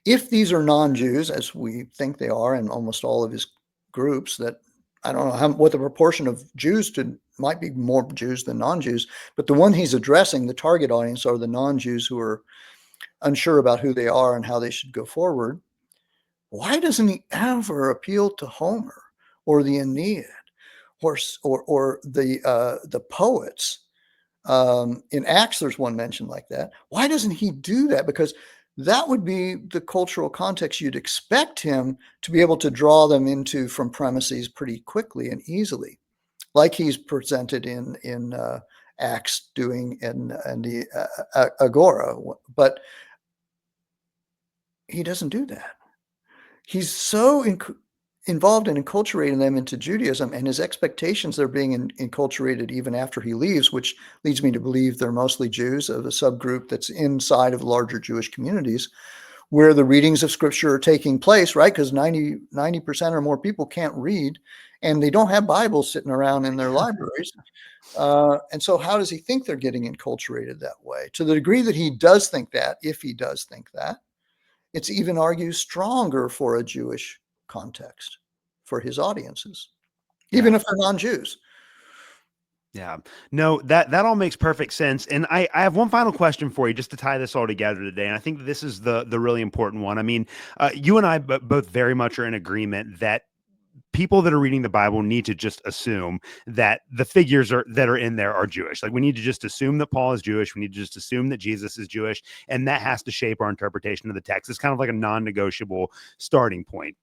if these are non-Jews, as we think they are in almost all of his groups, that I don't know what the proportion of Jews might be more Jews than non-Jews, but the one he's addressing, the target audience, are the non-Jews who are unsure about who they are and how they should go forward. Why doesn't he ever appeal to Homer or the Aeneid or the poets? In Acts, there's one mention like that. Why doesn't he do that? Because that would be the cultural context you'd expect him to be able to draw them into from premises pretty quickly and easily, like he's presented in Acts doing in the Agora. But he doesn't do that. He's so involved in enculturating them into Judaism, and his expectations they're being enculturated even after he leaves, which leads me to believe they're mostly Jews of a subgroup that's inside of larger Jewish communities. where the readings of scripture are taking place, right? Because 90% or more people can't read, and they don't have Bibles sitting around in their libraries. And so how does he think they're getting enculturated that way? To the degree that he does think that, if he does think that, it's even argues stronger for a Jewish context for his audiences, even if they're non-Jews. Yeah, no, that all makes perfect sense. And I have one final question for you just to tie this all together today. And I think this is the really important one. I mean, you and I both very much are in agreement that people that are reading the Bible need to just assume that the figures that are in there are Jewish. Like, we need to just assume that Paul is Jewish. We need to just assume that Jesus is Jewish. And that has to shape our interpretation of the text. It's kind of like a non-negotiable starting point.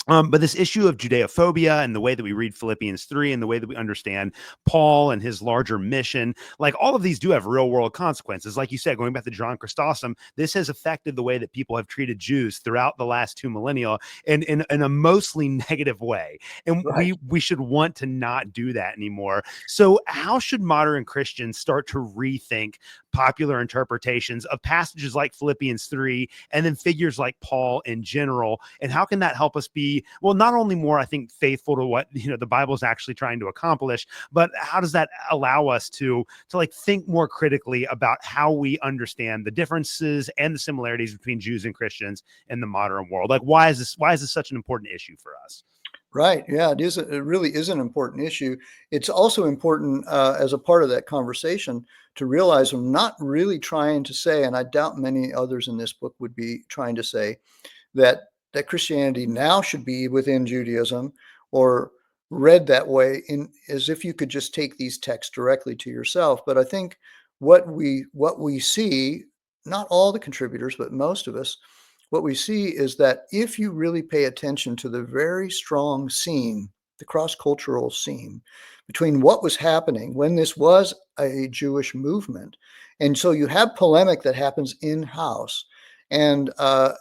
But this issue of Judeophobia and the way that we read Philippians 3 and the way that we understand Paul and his larger mission, like, all of these do have real world consequences. Like you said, going back to John Chrysostom, this has affected the way that people have treated Jews throughout the last 2 millennia in a mostly negative way. And Right. we should want to not do that anymore. So how should modern Christians start to rethink popular interpretations of passages like Philippians 3 and then figures like Paul in general? And how can that help us be, well, not only more, I think, faithful to what, the Bible is actually trying to accomplish, but how does that allow us to like think more critically about how we understand the differences and the similarities between Jews and Christians in the modern world? Like, why is this such an important issue for us? Right. Yeah, it is. It really is an important issue. It's also important as a part of that conversation to realize I'm not really trying to say, and I doubt many others in this book would be trying to say, that Christianity now should be within Judaism or read that way, in as if you could just take these texts directly to yourself. But I think what we see, not all the contributors, but most of us, what we see is that if you really pay attention to the very strong seam, the cross-cultural seam between what was happening when this was a Jewish movement, and so you have polemic that happens in-house, and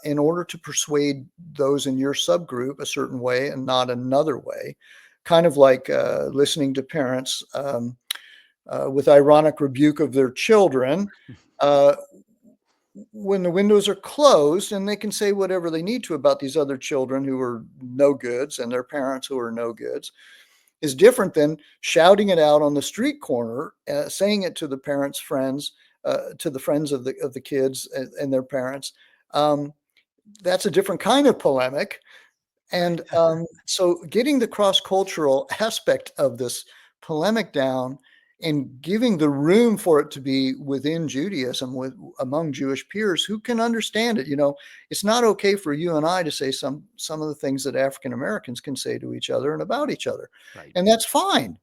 in order to persuade those in your subgroup a certain way and not another way, kind of like listening to parents with ironic rebuke of their children, uh, when the windows are closed, and they can say whatever they need to about these other children who are no goods and their parents who are no goods, is different than shouting it out on the street corner, saying it to the parents' friends, to the friends of the kids and their parents. That's a different kind of polemic. And so getting the cross-cultural aspect of this polemic down and giving the room for it to be within Judaism, among Jewish peers who can understand it. It's not okay for you and I to say some of the things that African Americans can say to each other and about each other. Right. And that's fine.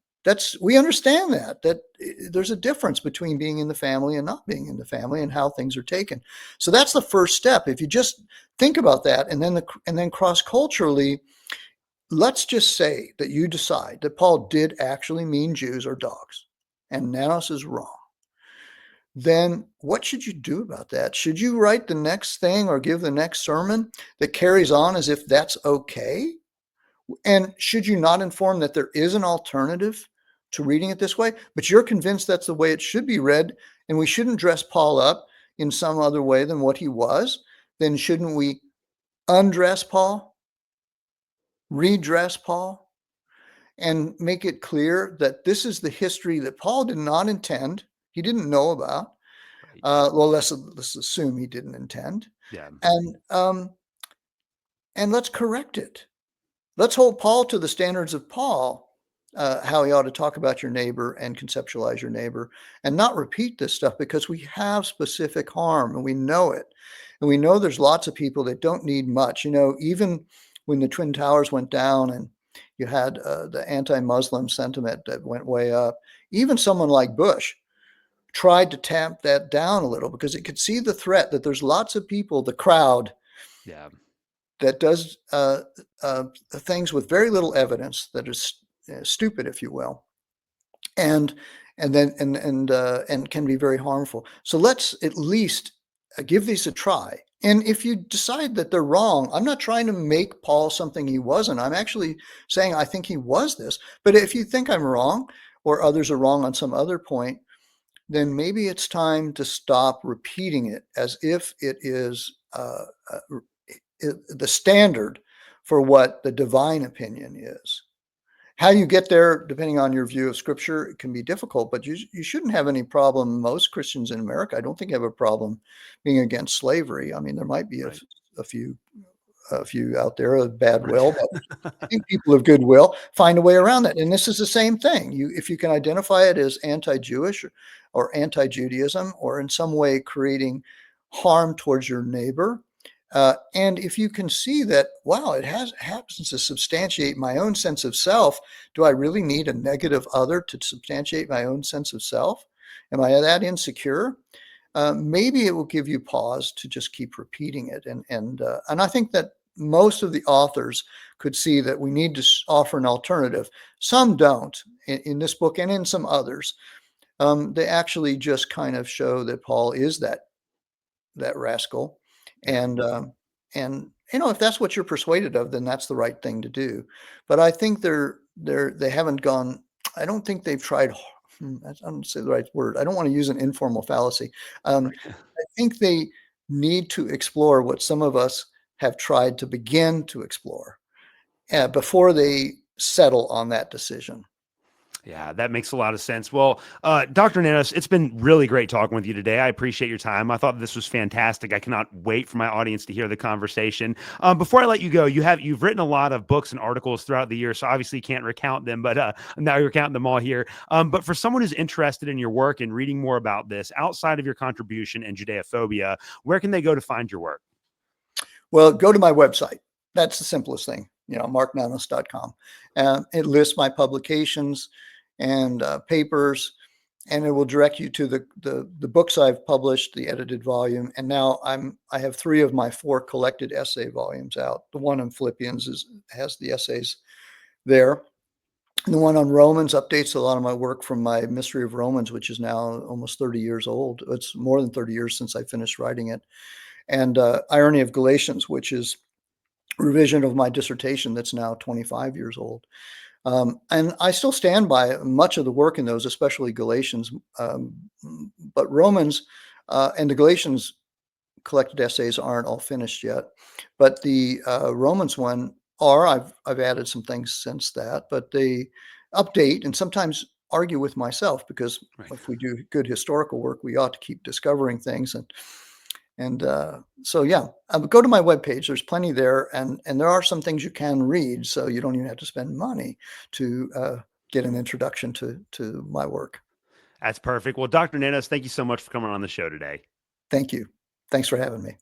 We understand that there's a difference between being in the family and not being in the family and how things are taken. So that's the first step. If you just think about that, and then cross-culturally, let's just say that you decide that Paul did actually mean Jews or dogs, and Nanos is wrong. Then what should you do about that? Should you write the next thing or give the next sermon that carries on as if that's okay? And should you not inform that there is an alternative to reading it this way, but you're convinced that's the way it should be read, and we shouldn't dress Paul up in some other way than what he was? Then shouldn't we undress Paul, redress Paul, and make it clear that this is the history that Paul did not intend, he didn't know about? Right. Well, let's assume he didn't intend. Yeah. And let's correct it. Let's hold Paul to the standards of Paul, how he ought to talk about your neighbor and conceptualize your neighbor, and not repeat this stuff, because we have specific harm and we know it. And we know there's lots of people that don't need much. Even when the Twin Towers went down and you had the anti-Muslim sentiment that went way up, even someone like Bush tried to tamp that down a little, because it could see the threat that there's lots of people, the crowd, Yeah. that does things with very little evidence, that is stupid, if you will, and can be very harmful. So let's at least give these a try. And if you decide that they're wrong, I'm not trying to make Paul something he wasn't. I'm actually saying I think he was this. But if you think I'm wrong, or others are wrong on some other point, then maybe it's time to stop repeating it as if it is the standard for what the divine opinion is. How you get there, depending on your view of Scripture, it can be difficult, but you shouldn't have any problem. Most Christians in America, I don't think, have a problem being against slavery. I mean, there might be Right. a few out there of bad Right. will, but I think people of goodwill find a way around that. And this is the same thing. If you can identify it as anti-Jewish or anti-Judaism, or in some way creating harm towards your neighbor, and if you can see that, wow, it happens to substantiate my own sense of self. Do I really need a negative other to substantiate my own sense of self? Am I that insecure? Maybe it will give you pause to just keep repeating it. And I think that most of the authors could see that we need to offer an alternative. Some don't in this book and in some others. They actually just kind of show that Paul is that rascal. Yeah. And if that's what you're persuaded of, then that's the right thing to do. But I think they haven't gone. I don't think they've tried. I don't say the right word. I don't want to use an informal fallacy. Right. I think they need to explore what some of us have tried to begin to explore before they settle on that decision. Yeah, that makes a lot of sense. Well, Dr. Nanos, it's been really great talking with you today. I appreciate your time. I thought this was fantastic. I cannot wait for my audience to hear the conversation. Before I let you go, you've written a lot of books and articles throughout the year, so obviously you can't recount them, but now you're counting them all here. But for someone who's interested in your work and reading more about this, outside of your contribution and Judeophobia, where can they go to find your work? Well, go to my website. That's the simplest thing, marknanos.com. It lists my publications and papers, and it will direct you to the books I've published, the edited volume. And now I have 3 of my 4 collected essay volumes out. The one on Philippians has the essays there. And the one on Romans updates a lot of my work from my Mystery of Romans, which is now almost 30 years old. It's more than 30 years since I finished writing it. And Irony of Galatians, which is revision of my dissertation that's now 25 years old. And I still stand by much of the work in those, especially Galatians. But Romans and the Galatians collected essays aren't all finished yet. But the Romans one I've added some things since that, but they update and sometimes argue with myself, because Right. if we do good historical work, we ought to keep discovering things. So yeah, go to my webpage. There's plenty there, and there are some things you can read, so you don't even have to spend money to get an introduction to my work. That's perfect. Well, Dr. Nanos, thank you so much for coming on the show today. Thank you. Thanks for having me.